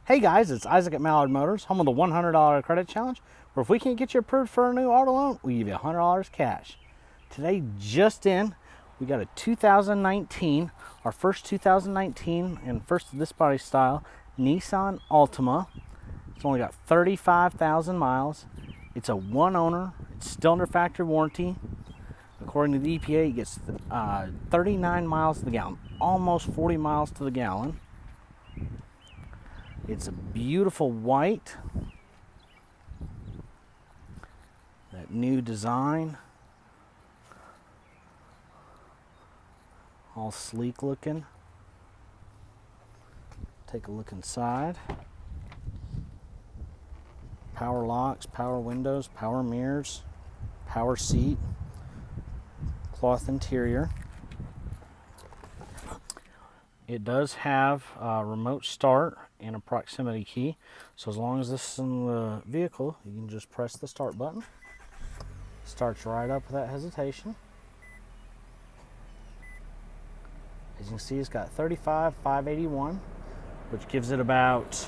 Hey guys, it's Isaac at Mallard Motors, home of the $100 credit challenge, where if we can't get you approved for a new auto loan, we give you $100 cash. Today, just in, we got a 2019, our first 2019 and first of this body style, Nissan Altima. It's only got 35,000 miles. It's a one owner, it's still under factory warranty. According to the EPA, it gets 39 miles to the gallon, almost 40 miles to the gallon. It's a beautiful white, that new design, all sleek looking. Take a look inside. Power locks, power windows, power mirrors, power seat, cloth interior. It does have a remote start and a proximity key. So as long as this is in the vehicle, you can just press the start button. Starts right up without hesitation. As you can see, it's got 35,581, which gives it about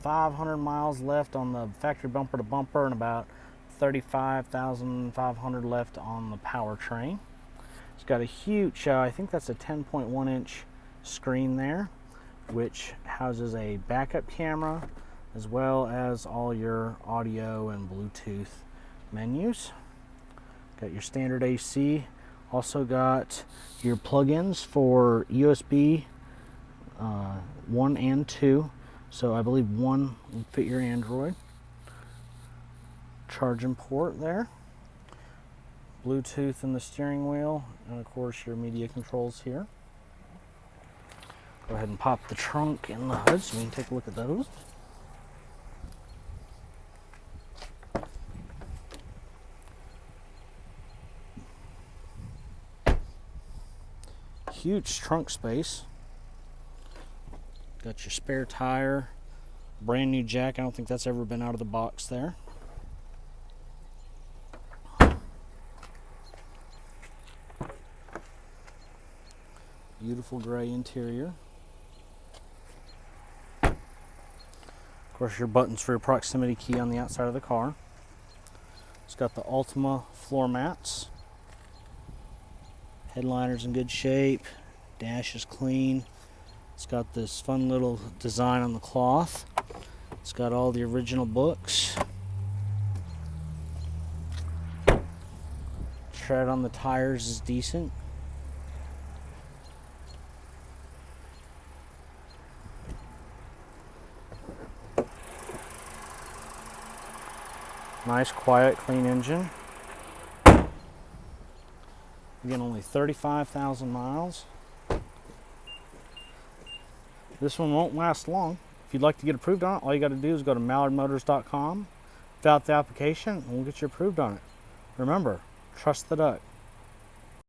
500 miles left on the factory bumper to bumper and about 35,500 left on the powertrain. It's got a huge, I think that's a 10.1 inch screen there, which houses a backup camera as well as all your audio and Bluetooth menus. Got your standard AC. Also got your plugins for USB 1 and 2. So I believe 1 will fit your Android. Charging port there. Bluetooth in the steering wheel, and of course your media controls here. Go ahead and pop the trunk and the hood so we can take a look at those. Huge trunk space. Got your spare tire, brand new jack. I don't think that's ever been out of the box there. Beautiful gray interior. Of course, your buttons for your proximity key on the outside of the car. It's got the Altima floor mats. Headliner's in good shape. Dash is clean. It's got this fun little design on the cloth. It's got all the original books. Tread on the tires is decent. Nice, quiet, clean engine. Again, only 35,000 miles. This one won't last long. If you'd like to get approved on it, all you got to do is go to mallardmotors.com, fill out the application, and we'll get you approved on it. Remember, trust the duck.